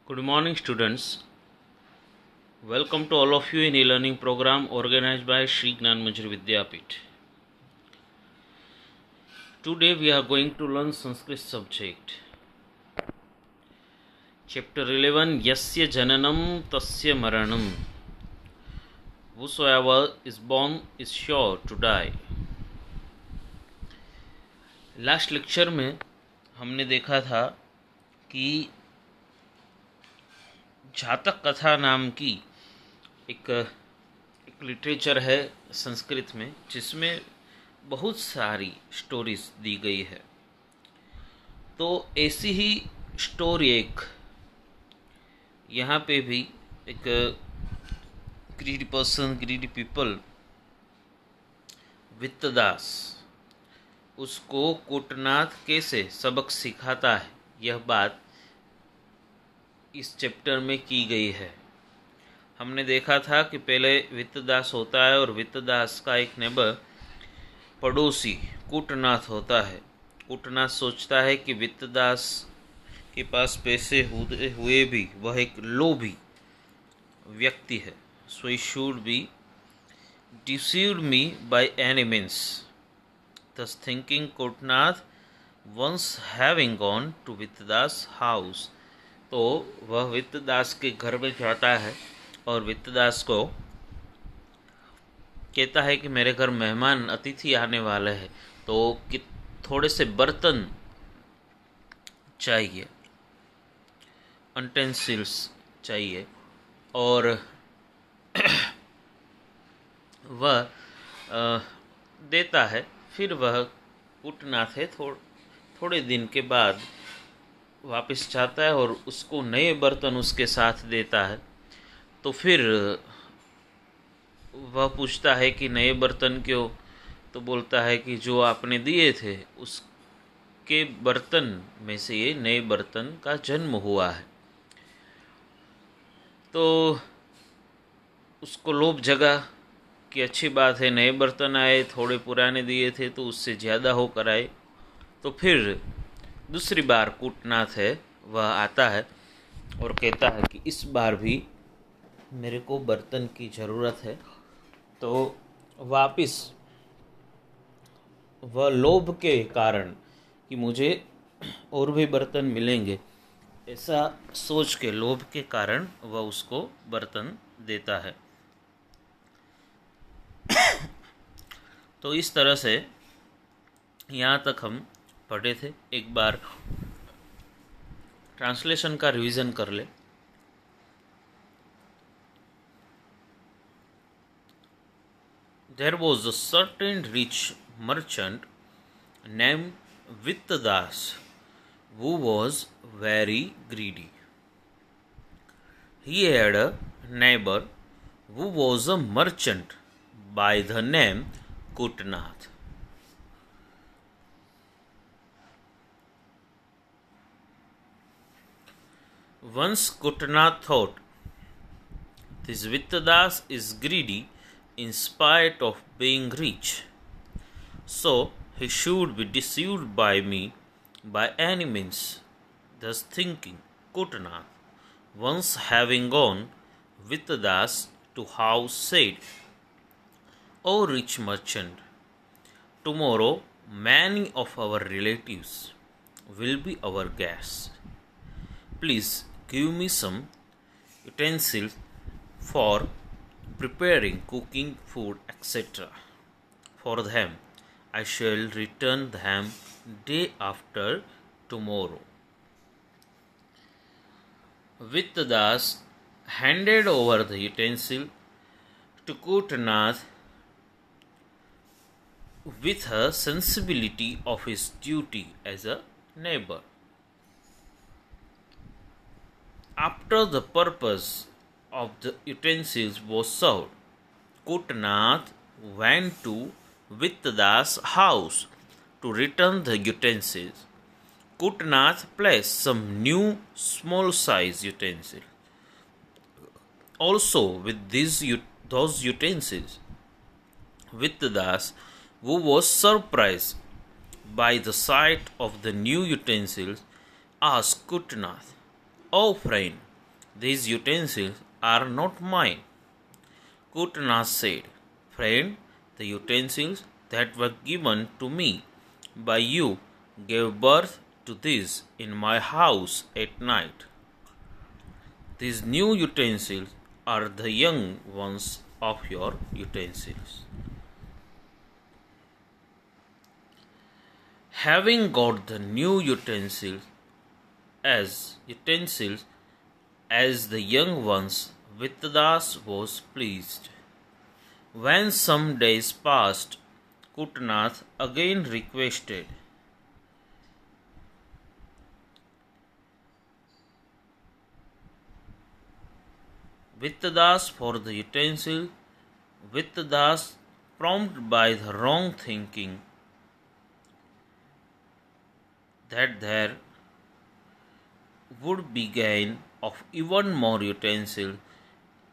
Good morning, students. Welcome to all of you in e-learning program organized by Shri Gnan Manjari Vidyapit. Today we are going to learn Sanskrit subject. Chapter 11, Yasya Jananam Tasya Maranam. Whosoever is born is sure to die. Last lecture में हमने देखा था कि जातक कथा नाम की एक लिटरेचर है संस्कृत में, जिसमें बहुत सारी स्टोरीज दी गई है। तो ऐसी ही स्टोरी एक यहाँ पे भी एक ग्रीडी पर्सन, ग्रीडी पीपल, वित्तदास, उसको कूटनाथ कैसे सबक सिखाता है, यह बात इस चैप्टर में की गई है। हमने देखा था कि पहले वित्तदास होता है और वित्तदास का एक नेबर पड़ोसी कूटनाथ होता है। कूटनाथ सोचता है कि वित्तदास के पास पैसे हुए भी वह एक लोभी व्यक्ति है, so he should be deceived me by any means. Thus thinking, Kotnath, once having gone to Vittadas house, तो वह वित्तदास के घर में जाता है और वित्तदास को कहता है कि मेरे घर मेहमान अतिथि आने वाले हैं, तो कि थोड़े से बर्तन चाहिए, यूटेंसिल्स चाहिए। और वह देता है। फिर वह कूटनाथ है थोड़े दिन के बाद वापस जाता है और उसको नए बर्तन उसके साथ देता है। तो फिर वह पूछता है कि नए बर्तन क्यों? तो बोलता है कि जो आपने दिए थे उसके बर्तन में से ये नए बर्तन का जन्म हुआ है। तो उसको लोभ जगा कि अच्छी बात है, नए बर्तन आए, थोड़े पुराने दिए थे तो उससे ज़्यादा होकर आए। तो फिर दूसरी बार कूटनाथ है वह आता है और कहता है कि इस बार भी मेरे को बर्तन की ज़रूरत है। तो वापस वह लोभ के कारण कि मुझे और भी बर्तन मिलेंगे, ऐसा सोच के, लोभ के कारण वह उसको बर्तन देता है। तो इस तरह से यहाँ तक हम पढ़े थे। एक बार ट्रांसलेशन का रिवीजन कर ले। There was a certain rich merchant named Vittadas who was very greedy. He had a neighbor who was a merchant by the name Kutnath. Once Kutnath thought, this Vittadas is greedy in spite of being rich, so he should be deceived by me by any means. Thus thinking, Kutnath, once having gone Vittadas to house, said, O rich merchant, tomorrow many of our relatives will be our guests. Please give me some utensils for preparing, cooking food, etc. For them. I shall return them day after tomorrow. Vittadas handed over the utensil to Kutnath with a sensibility of his duty as a neighbor. After the purpose of the utensils was served, Kutnath went to Vittadas' house to return the utensils. Kutnath placed some new small-size utensils also with those utensils. Vittadas, who was surprised by the sight of the new utensils, asked Kutnath, "O friend, These utensils are not mine. Kutnath said, Friend, the utensils that were given to me by you gave birth to this in my house at night. These new utensils are the young ones of your utensils. Having got the new utensils as the young ones, Vityadas was pleased. When some days passed, Kutnath again requested, Vityadas for the utensil. Vityadas, prompted by the wrong thinking that there would be gain of even more utensils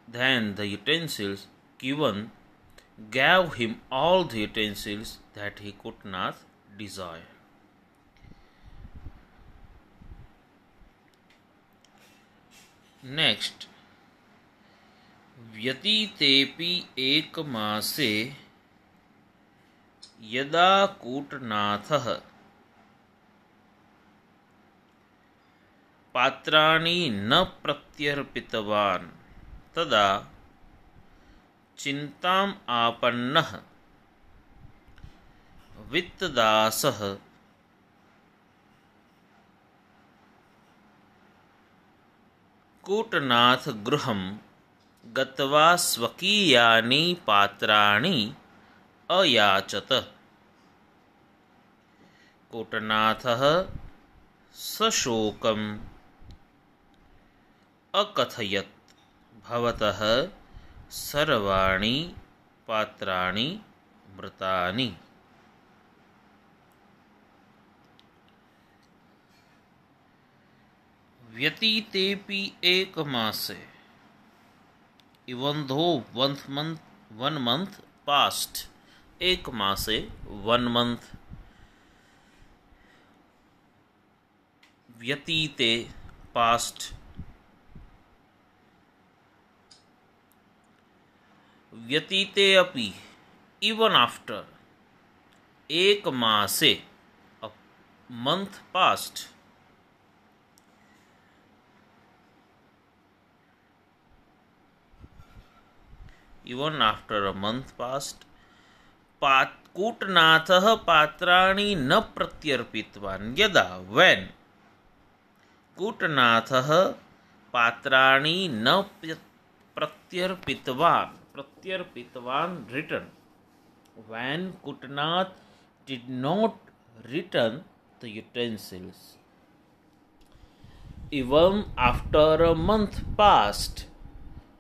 than the utensils given, gave him all the utensils that he could not desire. Next, व्यतीतेऽपि एकमासे यदा कूटनाथः पात्राणि न प्रत्यर्पितवान् तदा चिन्ताम् आपन्नः वित्तदासः कूटनाथ गृहं गत्वा स्वकीयानि पात्राणि अयाचत. कूटनाथः सशोकम् अकथयत्, भवतः सर्वाणि पात्राणि मृतानि. व्यतीतेऽपि एकमासे, even though 1 month passed, एक मासे 1 month. व्यतीते past. व्यतीते अपि, even after, एक मासे, a month passed. Even after a month passed, कूटनाथः पात्राणि न प्रत्यर्पितवान् यदा, when कूटनाथः पात्राणि न प्रत्यर्पितवान्, return, when Kutnath did not return the utensils. Even after a month passed,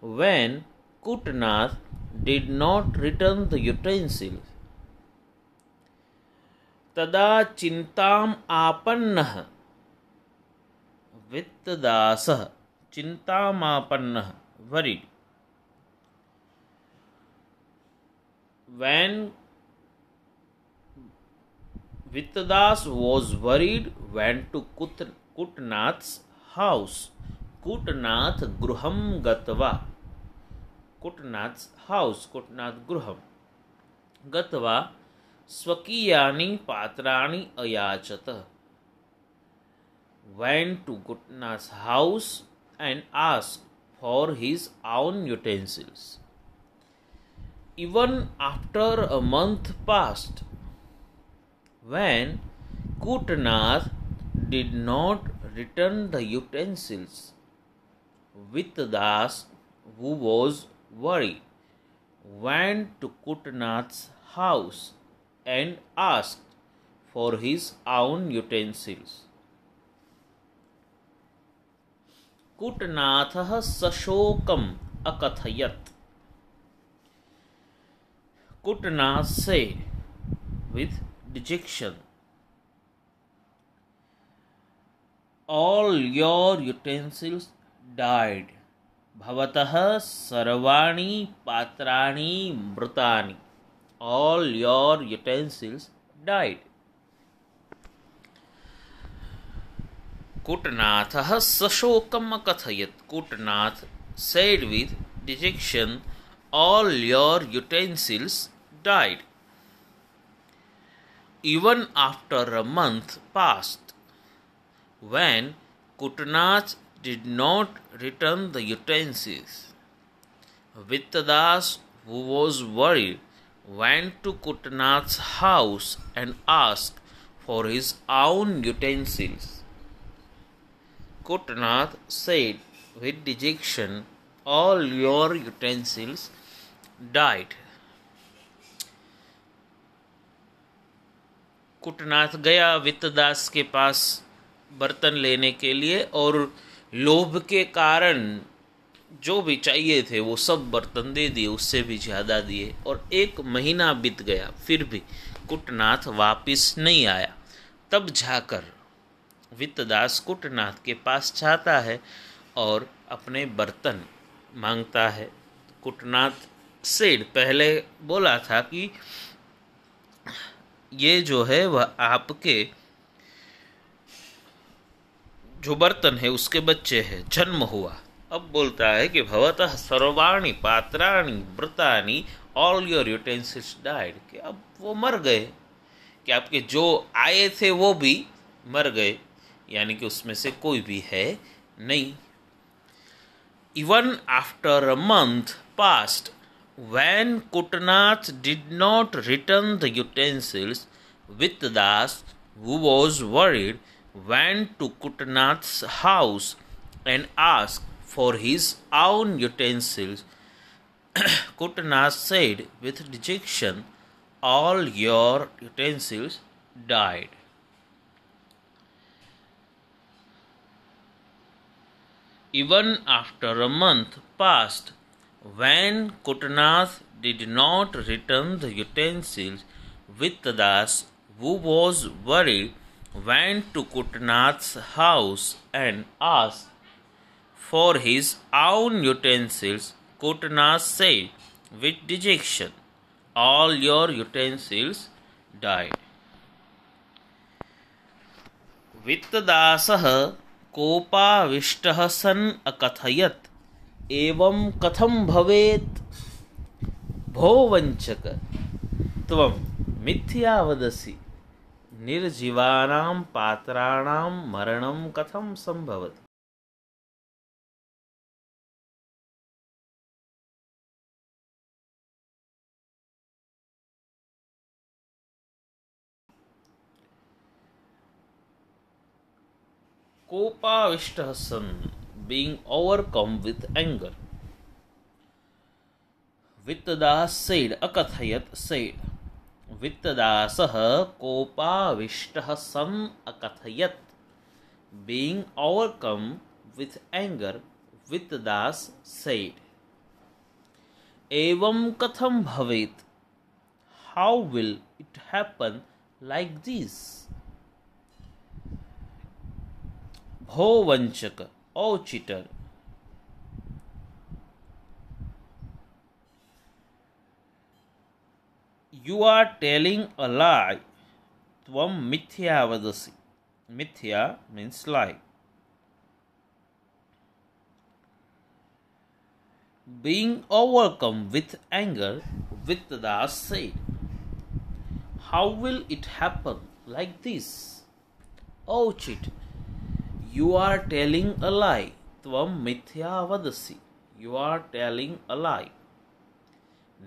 when Kutnath did not return the utensils. तदा चिंताम आपन्नः वित्तदासः, चिंतामापन्नः, worried. When Vityadas was worried, went to Kutnath's house. Kutnath gruham gatva. Kutnath's house, Kutnath gruham. Gatva स्वकीयानि पात्राणि अयाचत. Went to Kutnath's house and asked for his own utensils. Even after a month passed, when Kutnath did not return the utensils, Vityadas, who was worried, went to Kutnath's house and asked for his own utensils. Kutnathः सशोकम् अकथयत्. Kutnath said with dejection, all your utensils died. भवतः सर्वाणि पात्राणि मृतानि. All your utensils died. कुटनाथः सशोकम् अकथयत्. Kutnath said with dejection, all your utensils died. Even after a month passed, when Kutnath did not return the utensils, Vityadas, who was worried, went to Kutnath's house and asked for his own utensils. Kutnath said with dejection, all your utensils died. कुटनाथ गया वित्तदास के पास बर्तन लेने के लिए और लोभ के कारण जो भी चाहिए थे वो सब बर्तन दे दिए, उससे भी ज़्यादा दिए और 1 महीना बीत गया, फिर भी कुटनाथ वापस नहीं आया। तब जाकर वित्तदास कुटनाथ के पास जाता है और अपने बर्तन मांगता है। कुटनाथ सेठ पहले बोला था कि ये जो है वह आपके जो बर्तन है उसके बच्चे हैं, जन्म हुआ। अब बोलता है कि भवतः सर्वाणि पात्राणि व्रतानि ऑल योर यूटेंसिल्स डाइड, कि अब वो मर गए, कि आपके जो आए थे वो भी मर गए, यानी कि उसमें से कोई भी है नहीं। Even after a month past, when Kutnath did not return the utensils, Vityadas, who was worried, went to Kutnath's house and asked for his own utensils. Kutnath said with dejection, all your utensils died. Even after a month passed, when Kutnath did not return the utensils, Vityadas, who was worried, went to Kutnath's house and asked for his own utensils. Kutnath said with dejection, all your utensils died. वित्तदासः कोपाविष्टः सन् अकथयत्, एवं कथं भवेत् भो वञ्चक, त्वं मिथ्या वदसि, निर्जीवानां पात्राणां मरणं कथं संभवति। कोपाविष्टः सन्, being overcome with anger. Vityadas said, akathayat said. Vityadasah kopavishtah san akathayat. Being overcome with anger, Vityadas said, Evam katham bhavet. How will it happen like this? Bho vanchaka, O cheater. You are telling a lie. Tvam mithya vadasi. Mithya means lie. Being overcome with anger, Vityadas said, How will it happen like this? O cheat, you are telling a lie. Tvam mithya vadasi. You are telling a lie.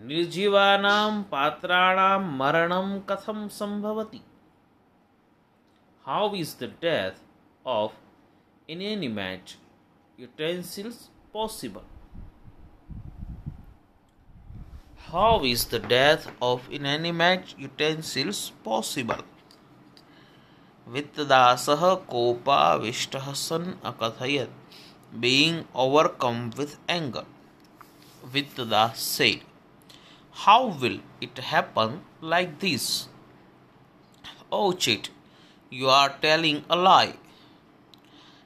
निर्जीवानां पात्राणां मरणं कथं संभवति? How is the death of inanimate utensils possible? How is the death of inanimate utensils possible? Vityadasah kopavishtah san akathayat. Being overcome with anger, Vityadas said, How will it happen like this? O cheat, you are telling a lie.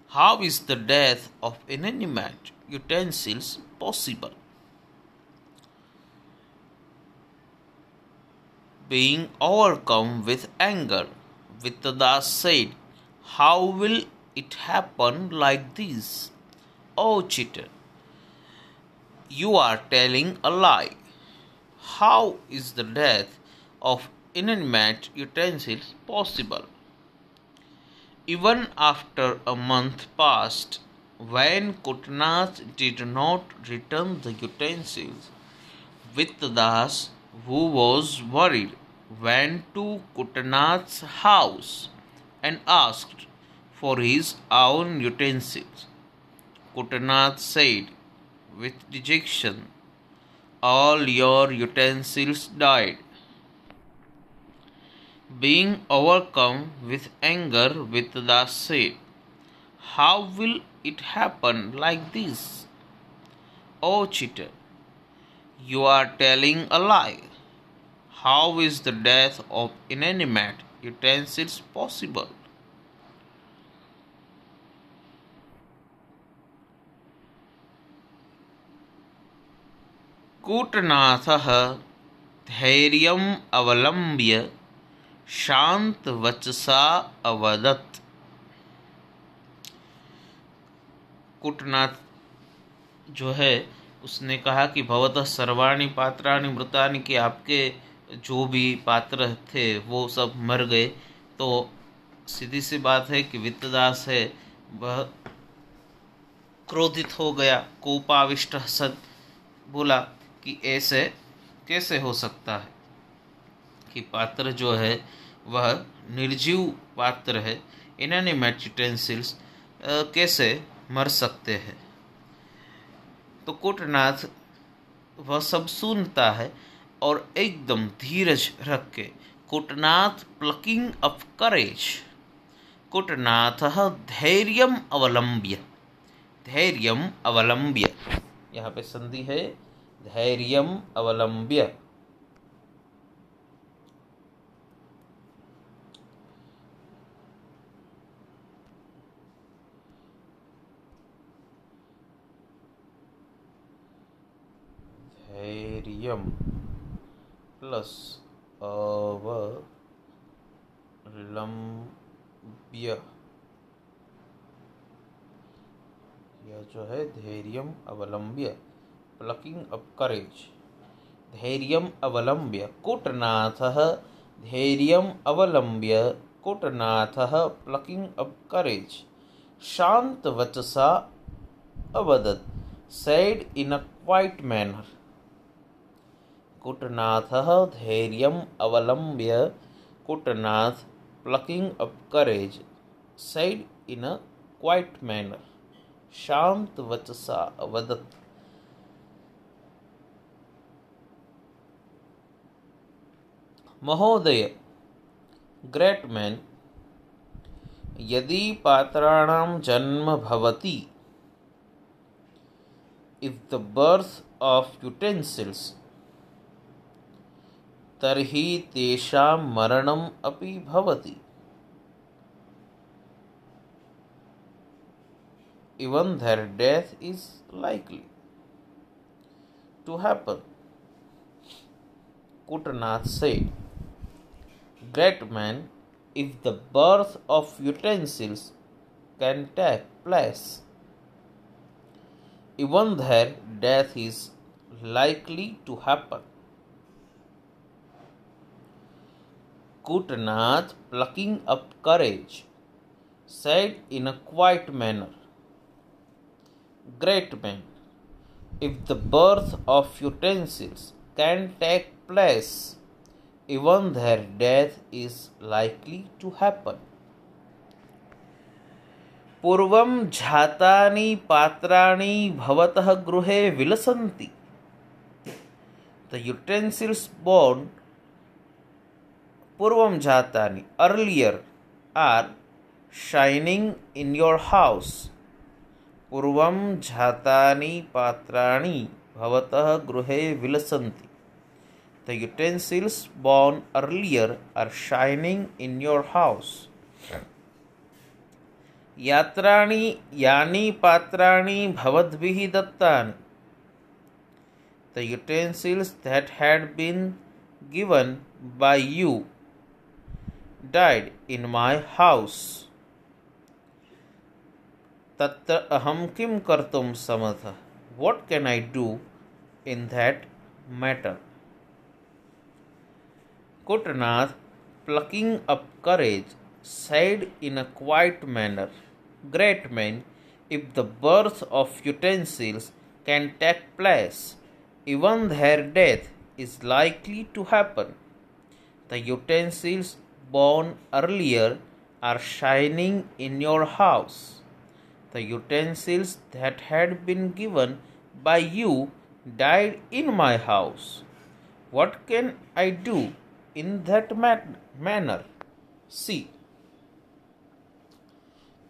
How is the death of inanimate utensils possible? Being overcome with anger, Vityadas said, How will it happen like this? Oh, cheater, you are telling a lie. How is the death of inanimate utensils possible? Even after a month passed, when Kutnath did not return the utensils, Vittas, who was worried, went to Kutnath's house and asked for his own utensils. Kutnath said with dejection, "All your utensils died." Being overcome with anger, Vittas said, "How will it happen like this? Oh, cheater, you are telling a lie. How is the death of inanimate utensils possible?" कूटनाथः धैर्यम् अवलम्ब्य शांतवचसा अवदत्। कूटनाथ जो है उसने कहा कि भवतः सर्वाणि पात्राणि मृतानि, कि आपके जो भी पात्र थे वो सब मर गए। तो सीधी सी बात है कि वित्तदास है वह क्रोधित हो गया, कोपाविष्ट सद, बोला कि ऐसे कैसे हो सकता है कि पात्र जो है वह निर्जीव पात्र है, इनएनिमेट यूटेंसिल्स कैसे मर सकते हैं। तो कूटनाथ वह सब सुनता है और एकदम धीरज रख के, कूटनाथ प्लकिंग अप करेज, कूटनाथः धैर्यम अवलंब्य, धैर्यम अवलंब्य, यहाँ पे संधि है धैर्यम अवलंब्य। धैर्यम प्लस अवलंब्य, यह जो है धैर्यम अवलंब्य, प्लकिंग अप करेज, धैर्यम अवलंब्य कूटनाथः, धैर्यम अवलंब्य कूटनाथः प्लकिंग अप करेज, शांत वचसा अवदत्, said in a quiet manner. कूटनाथः Dhairyam अवलंब्य, कूटनाथ plucking up courage, said in a quiet manner, शांत वचसा अवदत्। महोदय, ग्रेट मैन, यदि पात्राणां जन्म भवति, if the birth of utensils, तर्हि तेषां मरणम् अपि भवति, even their death is likely to happen. Kutnath said, "Great man, if the birth of utensils can take place, even their death is likely to happen." Kutnath, plucking up courage, said in a quiet manner, "Great man, if the birth of utensils can take place, even their death is likely to happen." पूर्वं जातानि पात्राणि भवतः गृहे विलसन्ति। The utensils born पूर्वं जातानि, earlier, are shining in your house. पूर्वं जातानि पात्राणि भवतः गृहे विलसन्ति। The utensils born earlier are shining in your house. यानि पात्राणि भवद्भिः दत्तानि। The utensils that had been given by you, 'died' 'in my house. 'died' 'in my house. 'यानि पात्राणि भवद्भिः दत्तानि, the utensils that had been given by you, 'died' 'in my house. 'यानि पात्राणि भवद्भिः दत्तानि, the utensils that had been given by you, 'died' 'in my house. 'यानि पात्राणि भवद्भिः दत्तानि, the utensils that had been given by you, 'died' 'in my house. तत्र अहं किं कर्तुं समर्थः? What can I do in that matter? Kotanath, plucking up courage, said in a quiet manner, "Great man, if the birth of utensils can take place, even their death is likely to happen. The utensils born earlier are shining in your house. The utensils that had been given by you died in my house. What can I do in that manner? See."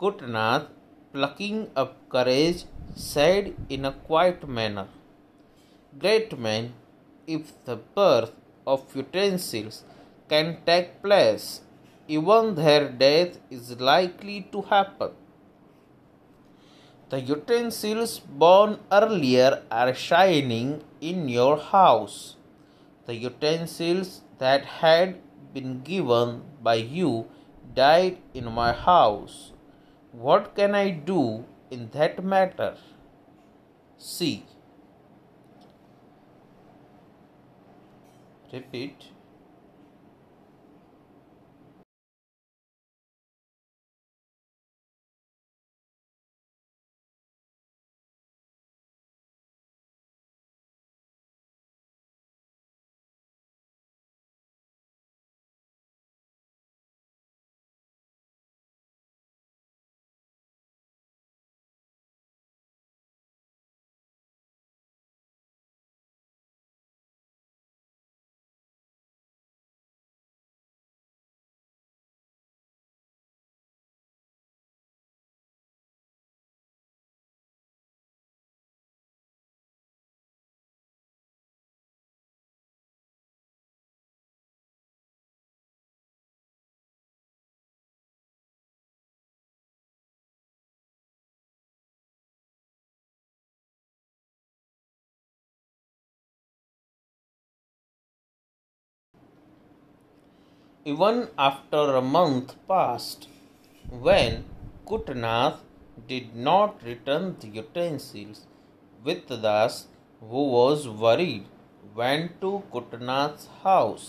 Kotanath, plucking up courage, said in a quiet manner, "Great man, if the birth of utensils can take place, even their death is likely to happen. The utensils born earlier are shining in your house. The utensils that had been given by you died in my house. What can I do in that matter? See." Repeat. Even after a month passed, when Kotanath did not return the utensils, Vityadas, who was worried, went to Kotanath's house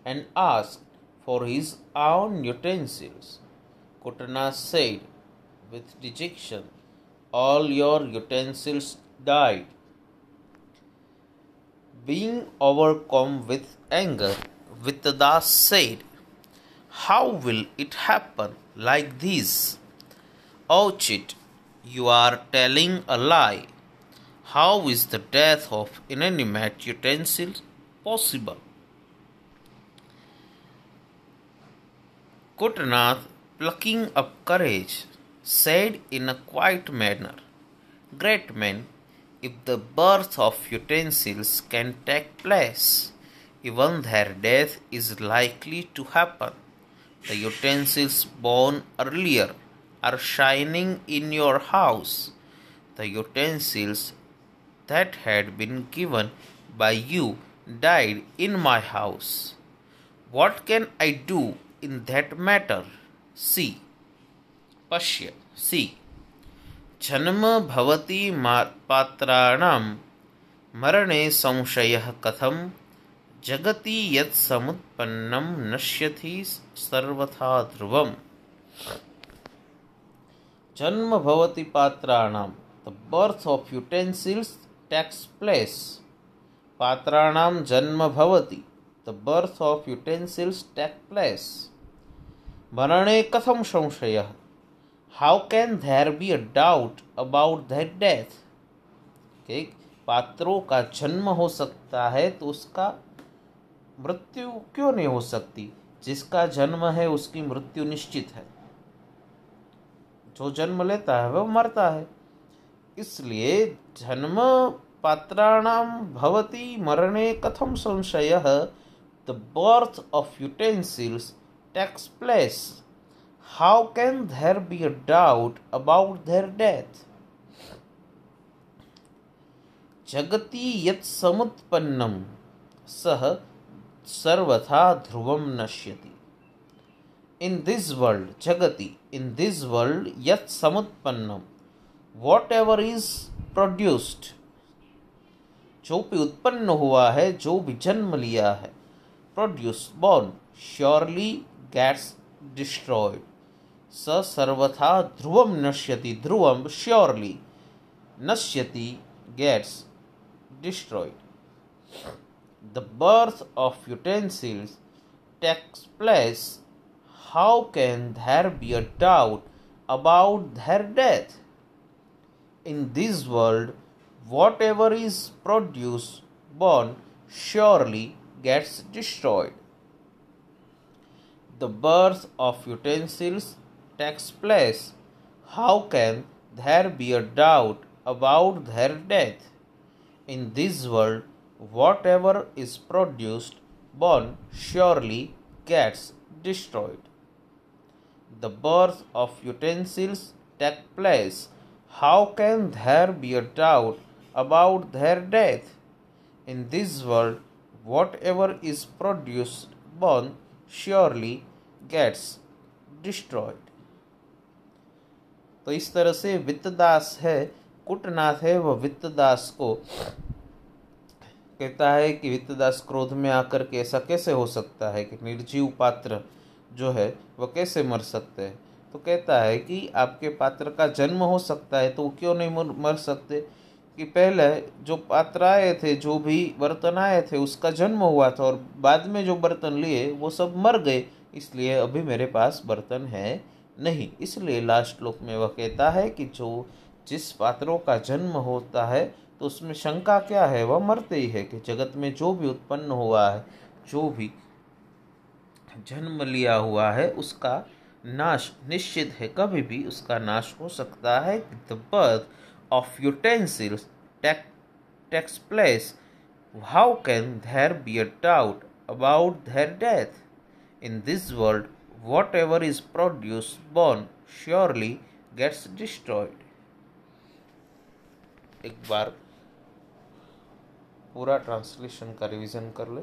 and asked for his own utensils. Kotanath said with dejection, "All your utensils died." Being overcome with anger, Vityadas said, "How will it happen like this? O cheat, you are telling a lie. How is the death of inanimate utensils possible?" Kotanath, plucking up courage, said in a quiet manner, "Great man, if the birth of utensils can take place, even their death is likely to happen. The utensils born earlier are shining in your house. The utensils that had been given by you died in my house. What can I do in that matter? See." Pashya. See. जन्म भवति पात्राणां मरणे संशयः कथं जगति यत् समुत्पन्नं नश्यति सर्वथा ध्रुवम्. Janma bhavati patranam. The birth of utensils takes place. Patranam janma bhavati. The birth of utensils takes place. Marane katham samshayah. How can there be a doubt about their death? Okay. पात्रों का जन्म हो सकता है तो उसका मृत्यु क्यों नहीं हो सकती? जिसका जन्म है उसकी मृत्यु निश्चित है. जो जन्म लेता है वह मरता है. इसलिए जन्म पात्राणाम भवति मरणे कथम संशयः. The birth of utensils takes place. How can there be a doubt about their death? जगति यत् समुत्पन्नम सह सर्वथा ध्रुवम नश्यति. In this world, Jagati, in this world, yat samutpannam, whatever is produced, जो भी उत्पन्न हुआ है, जो भी जन्म लिया है, produce born surely gets destroyed. स सर्वथा ध्रुवम नश्यति, ध्रुवम surely, नश्यति gets destroyed. The birth of utensils takes place. How can there be a doubt about their death? In this world, whatever is produced, born, surely gets destroyed. The birth of utensils takes place. How can there be a doubt about their death? In this world, whatever is produced, born, surely gets destroyed. The birth of utensils takes place. How can there be a doubt about their death? In this world, whatever is produced, born, surely gets destroyed. तो इस तरह से वित्तदास है, कुटनाथ है, वह वित्तदास को कहता है कि वित्तदास क्रोध में आकर के ऐसा कैसे हो सकता है कि निर्जीव पात्र जो है वह कैसे मर सकते हैं। तो कहता है कि आपके पात्र का जन्म हो सकता है तो वो क्यों नहीं मर सकते, कि पहले जो पात्र आए थे, जो भी बर्तन आए थे, उसका जन्म हुआ था और बाद में जो बर्तन लिए वो सब मर गए, इसलिए अभी मेरे पास बर्तन है नहीं। इसलिए लास्ट श्लोक में वह कहता है कि जो जिस पात्रों का जन्म होता है तो उसमें शंका क्या है, वह मरते ही है, कि जगत में जो भी उत्पन्न हुआ है, जो भी जन्म लिया हुआ है, उसका नाश निश्चित है, कभी भी उसका नाश हो सकता है। The birth of utensils takes place. How can there be a doubt about their death? In this world, whatever is produced, born, surely gets destroyed. एक बार पूरा ट्रांसलेशन का रिवीजन कर ले।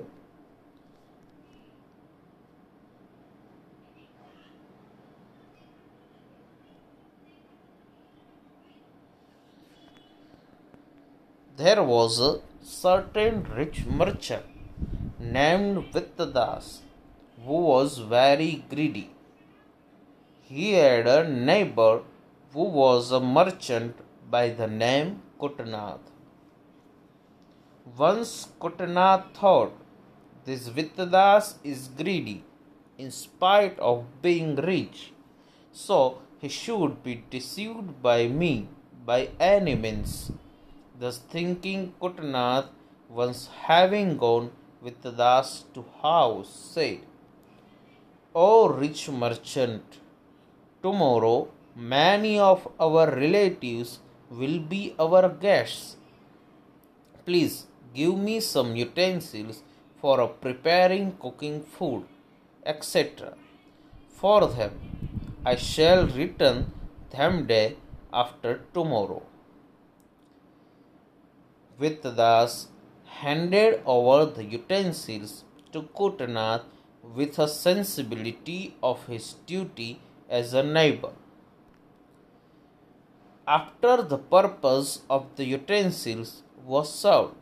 There was a certain rich merchant named Vittadas who was very greedy. He had a neighbor who was a merchant by the name Kutanath. Once Kutanath thought, this Vittadas is greedy in spite of being rich, so he should be deceived by me by any means. Thus thinking, Kutanath, once having gone with Vittadas to house, said, O rich merchant, tomorrow many of our relatives will be our guests. Please give me some utensils for preparing cooking food, etc. for them. I shall return them day after tomorrow. Vittadas handed over the utensils to Kutanath with a sensibility of his duty as a neighbor. After the purpose of the utensils was served,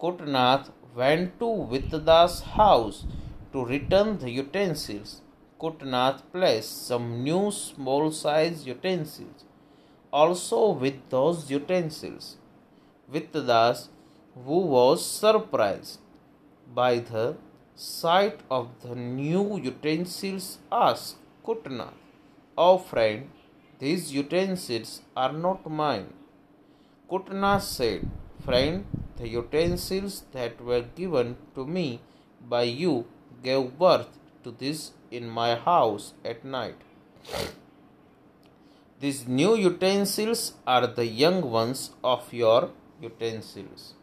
Kutanath went to Vittadas' house to return the utensils. Kutanath placed some new small-sized utensils also with those utensils. Vittadas, who was surprised by the sight of the new utensils, asked Kutanath, O friend, these utensils are not mine. Kutanath said, Friend, the utensils that were given to me by you gave birth to this in my house at night. These new utensils are the young ones of your utensils.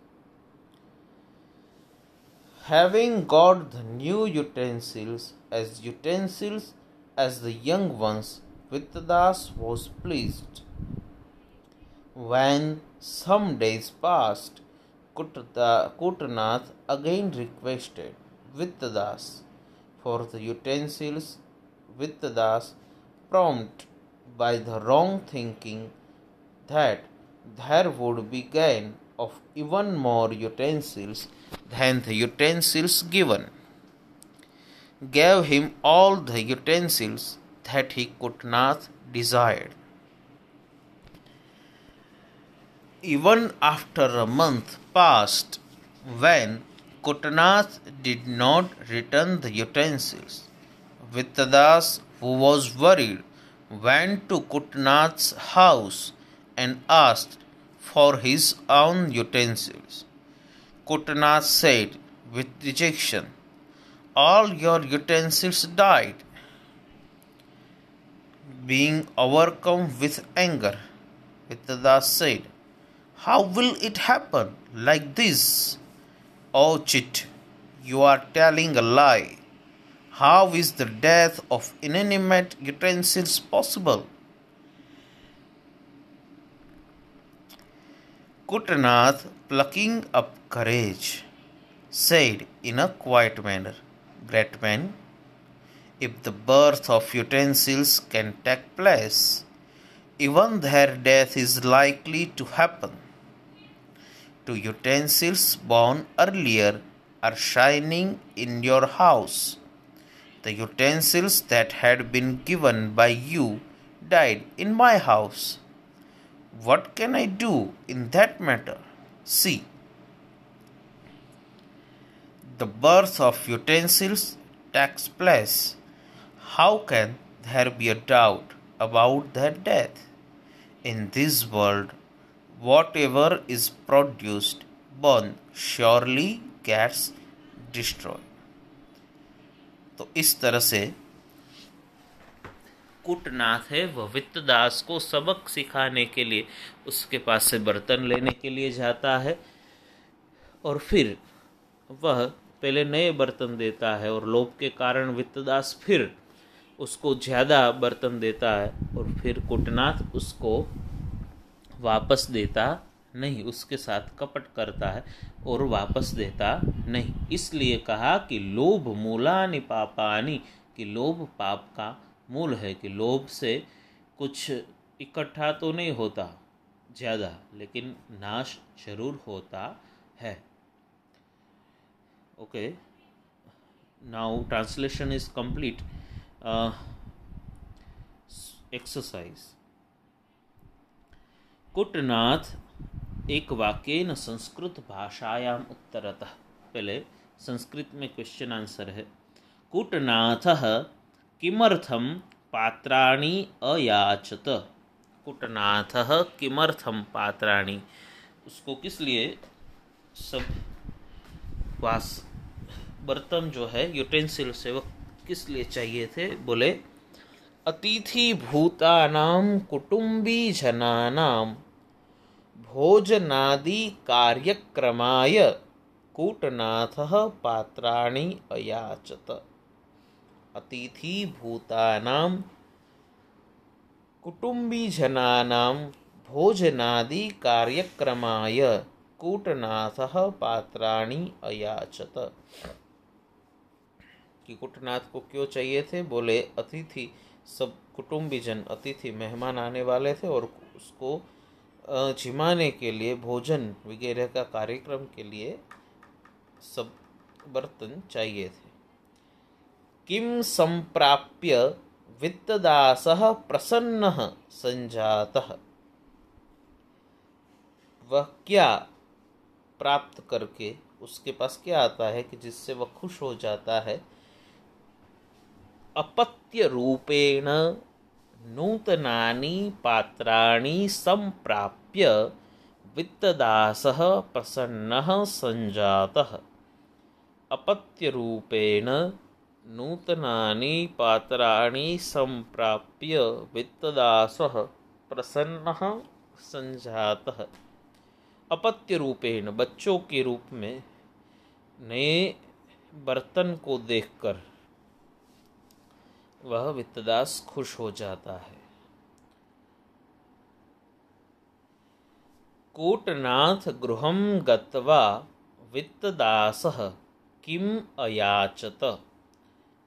Having got the new utensils as the young ones, Vittadas was pleased. When some days passed, Kutanath again requested Vittadas for the utensils. Vittadas, prompted by the wrong thinking that there would be gain of even more utensils than the utensils given, gave him all the utensils that he could not desire. Even after a month passed, when Kutanath did not return the utensils, Vityadas, who was worried, went to Kutanath's house and asked for his own utensils. Kutanath said with dejection, "All your utensils died." Being overcome with anger, Vityadas said, "How will it happen like this? Oh chit, you are telling a lie. How is the death of inanimate utensils possible?" Kutanath, plucking up courage, said in a quiet manner, "Great man, if the birth of utensils can take place, even their death is likely to happen. Two utensils born earlier are shining in your house. The utensils that had been given by you died in my house. What can I do in that matter? See, the birth of utensils takes place. How can there be a doubt about their death? In this world, whatever is produced, born, surely gets destroyed." तो इस तरह से कुटनाथ है वह वित्तदास को सबक सिखाने के लिए उसके पास से बर्तन लेने के लिए जाता है, और फिर वह पहले नए बर्तन देता है और लोभ के कारण वित्तदास फिर उसको ज़्यादा बर्तन देता है, और फिर कुटनाथ उसको वापस देता नहीं, उसके साथ कपट करता है और वापस देता नहीं। इसलिए कहा कि लोभ मूलानि पापानि, कि लोभ पाप का मूल है, कि लोभ से कुछ इकट्ठा तो नहीं होता ज़्यादा, लेकिन नाश जरूर होता है। Okay, now translation is complete. Exercise. Kutnath एक वाक्येन संस्कृत भाषायाम उत्तरतः, पहले संस्कृत में क्वेश्चन आंसर है। कुटनाथः किमर्थं पात्राणि अयाचत। कुटनाथः किमर्थं पात्राणि, उसको किस लिए सब बर्तन जो है यूटेंसिल से वो किस लिए चाहिए थे? बोले, अतिथि भूतानां कुटुंबी जनानां भोजनादि कार्यक्रमाय कूटनाथः पात्राणि अयाचत। अतिथि भूतानां कुटुंबी जनानां भोजनादि कार्यक्रमाय कूटनाथः पात्राणि अयाचत। कि कुटनाथ को क्यों चाहिए थे? बोले, अतिथि सब कुटुंबीजन, अतिथि मेहमान आने वाले थे और उसको जिमाने के लिए, भोजन वगैरह का कार्यक्रम के लिए सब बर्तन चाहिए थे। किम संप्राप्य वित्तदासः प्रसन्नः संजातः, वह क्या प्राप्त करके उसके पास क्या आता है कि जिससे वह खुश हो जाता है? अपत्य रूपेण नूतनानि पात्राणि संप्राप्य वित्तदासः प्रसन्नः संजातः। अपत्य रूपेण नूतनानि पात्राणि संप्राप्य वित्तदासः प्रसन्नः संजातः। अपत्य रूपेण, बच्चों के रूप में नए बर्तन को देखकर वह वित्तदास खुश हो जाता है। कूटनाथ गृहं गत्वा वित्तदासः किम अयाचत।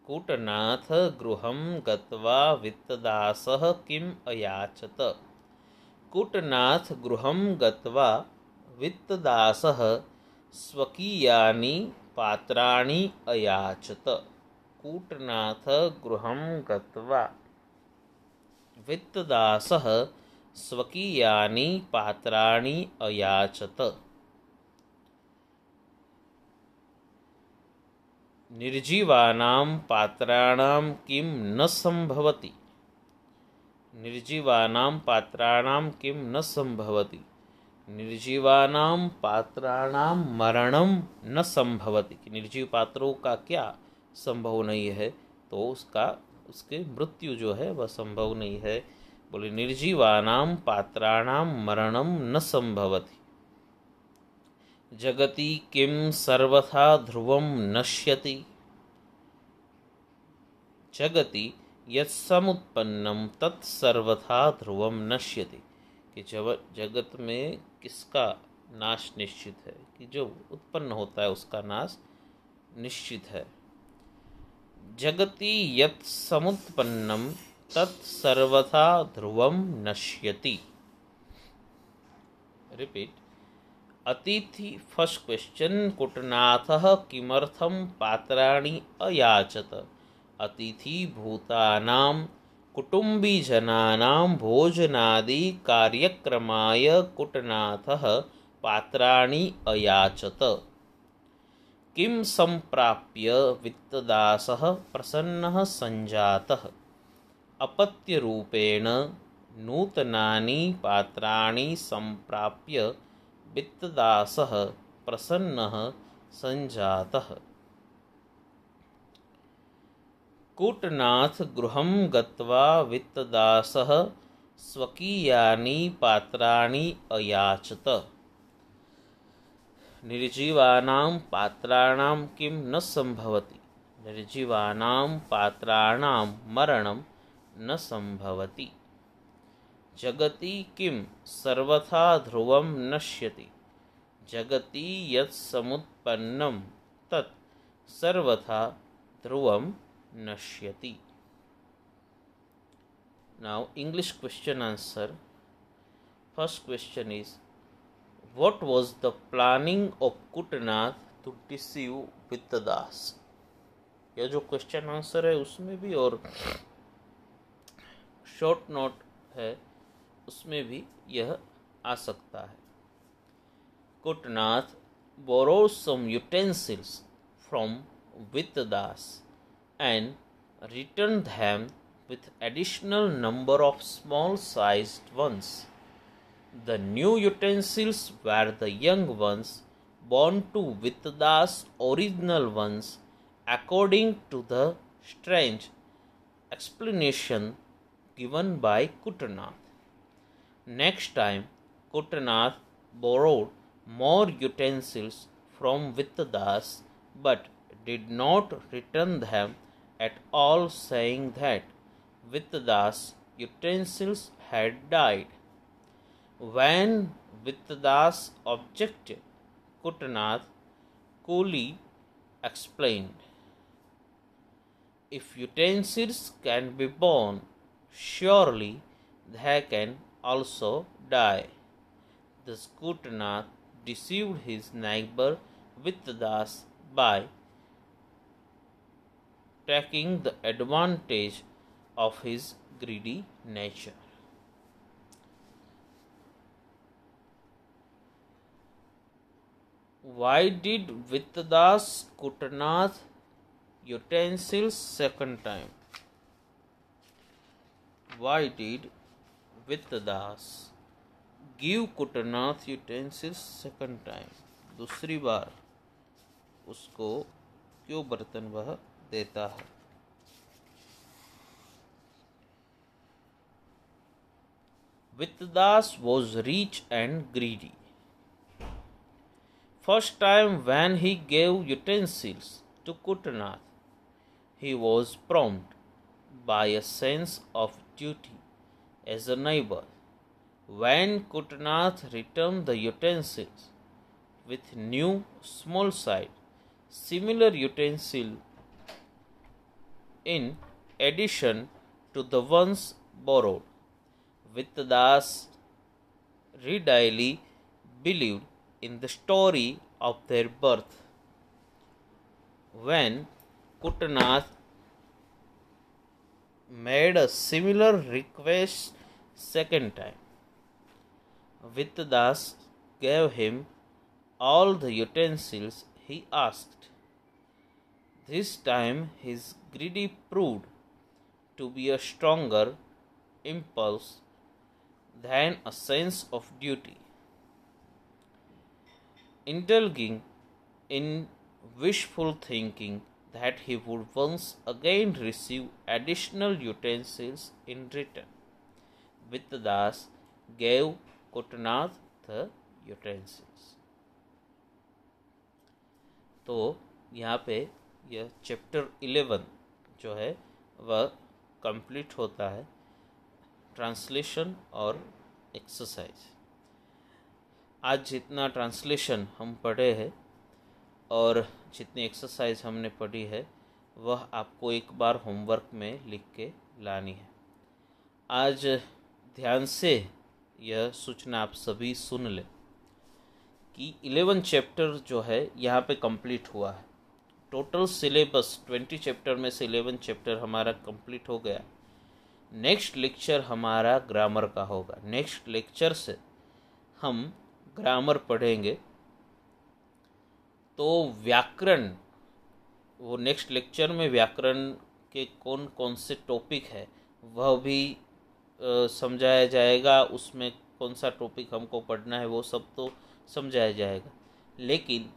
कूटनाथ गृहं गत्वा वित्तदासः किम अयाचत। कूटनाथ गृहं गत्वा वित्तदासः स्वकीयानि पात्राणि अयाचत। कूटनाथ गृहं गत्वा वित्तदासः स्वकीयानि पात्राणि अयाचत। निर्जीवानां पात्राणां किं न संभवति। निर्जीवानां पात्राणां किं न संभवति। निर्जीवानां पात्राणां मरणं न संभवति। कि निर्जीव पात्रों का क्या संभव नहीं है, तो उसके मृत्यु जो है वह संभव नहीं है। बोले निर्जीवानां पात्राणां मरणं न संभवति। जगति किं सर्वथा ध्रुवं नश्यति। जगति यत्समुत्पन्नं तत् सर्वथा ध्रुवं नश्यति। कि जगत में किसका नाश निश्चित है, कि जो उत्पन्न होता है उसका नाश निश्चित है। जगति यत् समुत्पन्नं तत् सर्वथा ध्रुवं नश्यति। रिपीट। अतिथि फर्स्ट क्वेश्चन, कुटनाथः किमर्थं पात्राणि अयाचत। अतिथि भूतानां कुटुम्बीजनानां भोजनादि कार्यक्रमाय कुटनाथः पात्राणि अयाचत। किं सम्प्राप्य वित्तदासः प्रसन्नः सञ्जातः। अपत्यरूपेण नूतनानि पात्राणि सम्प्राप्य वित्तदासः प्रसन्नः सञ्जातः। कूटनाथ गृहं गत्वा वित्तदासः स्वकीयानि पात्राणि अयाचत। निर्जीवानां पात्राणां किं न संभवति। निर्जीवानां पात्राणां मरणं न संभवति। जगति किं सर्वथा ध्रुवं नश्यति। जगति यत् समुत्पन्नं तत् सर्वथा ध्रुवं नश्यति। Now English question answer. First question is, what was the planning of Kutanath to deceive Vittadas? यह जो क्वेश्चन आंसर है उसमें भी और शॉर्ट नोट है उसमें भी यह आ सकता है। Kutanath borrowed some utensils from Vittadas and returned them with additional number of small-sized ones. The new utensils were the young ones born to Vittadas' original ones, according to the strange explanation given by Kutanath. Next time, Kutanath borrowed more utensils from Vittadas, but did not return them at all, saying that Vittadas' utensils had died. When Vittadas objected, Kutanath coolly explained, if utensils can be born, surely they can also die. Thus Kutanath deceived his neighbor Vittadas by taking the advantage of his greedy nature. Why did Vittadas Kutanath utensils second time? Why did Vittadas give Kutanath utensils second time? दूसरी बार उसको क्यों बर्तन वह देता है? Vittadas was rich and greedy. First time when he gave utensils to Kutanath, he was prompted by a sense of duty as a neighbor. When Kutanath returned the utensils with new small size, similar utensil in addition to the ones borrowed, Vittadas readily believed in the story of their birth. When Kutanath made a similar request second time, Vityadas gave him all the utensils he asked. This time his greed proved to be a stronger impulse than a sense of duty. Indulging in wishful thinking that he would once again receive additional utensils in return, Vityadas gave Kutanath the utensils. तो यहाँ पे यह chapter 11 जो है वह complete होता है, translation और एक्सरसाइज। आज जितना ट्रांसलेशन हम पढ़े हैं और जितनी एक्सरसाइज हमने पढ़ी है वह आपको एक बार होमवर्क में लिख के लानी है। आज ध्यान से यह सूचना आप सभी सुन लें कि 11 चैप्टर जो है यहाँ पे कंप्लीट हुआ है। टोटल सिलेबस 20 चैप्टर में से 11 चैप्टर हमारा कंप्लीट हो गया। नेक्स्ट लेक्चर हमारा ग्रामर का होगा। नेक्स्ट लेक्चर से हम ग्रामर पढ़ेंगे। तो व्याकरण, वो नेक्स्ट लेक्चर में व्याकरण के कौन कौन से टॉपिक है वह भी समझाया जाएगा। उसमें कौन सा टॉपिक हमको पढ़ना है वो सब तो समझाया जाएगा। लेकिन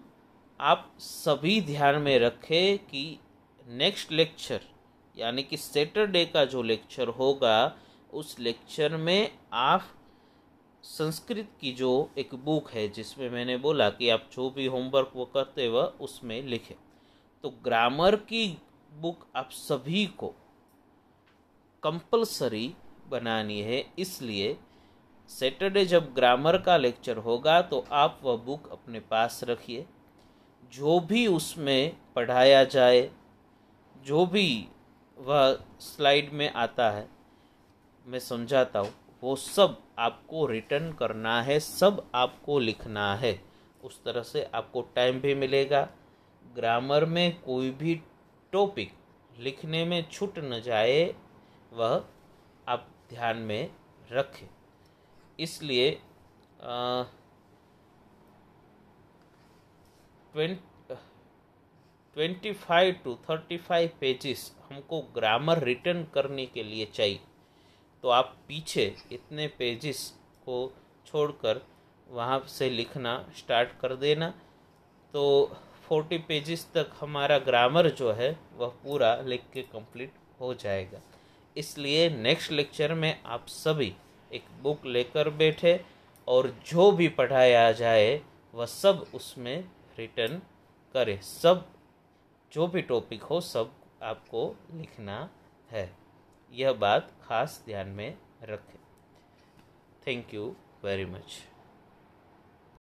आप सभी ध्यान में रखें कि नेक्स्ट लेक्चर यानी कि सैटरडे का जो लेक्चर होगा उस लेक्चर में आप संस्कृत की जो एक बुक है जिसमें मैंने बोला कि आप जो भी होमवर्क वो करते वह उसमें लिखें, तो ग्रामर की बुक आप सभी को कंपलसरी बनानी है। इसलिए सैटरडे जब ग्रामर का लेक्चर होगा तो आप वह बुक अपने पास रखिए। जो भी उसमें पढ़ाया जाए, जो भी वह स्लाइड में आता है, मैं समझाता हूँ, वो सब आपको रिटर्न करना है, सब आपको लिखना है। उस तरह से आपको टाइम भी मिलेगा। ग्रामर में कोई भी टॉपिक लिखने में छूट न जाए, वह आप ध्यान में रखें। इसलिए 25 to 35 पेजेस हमको ग्रामर रिटर्न करने के लिए चाहिए। तो आप पीछे इतने पेजेस को छोड़कर वहाँ से लिखना स्टार्ट कर देना। तो 40 पेजेस तक हमारा ग्रामर जो है वह पूरा लिख के कंप्लीट हो जाएगा। इसलिए नेक्स्ट लेक्चर में आप सभी एक बुक लेकर बैठे और जो भी पढ़ाया जाए वह सब उसमें रिटर्न करें। सब जो भी टॉपिक हो सब आपको लिखना है। यह बात खास ध्यान में रखें। Thank you very much.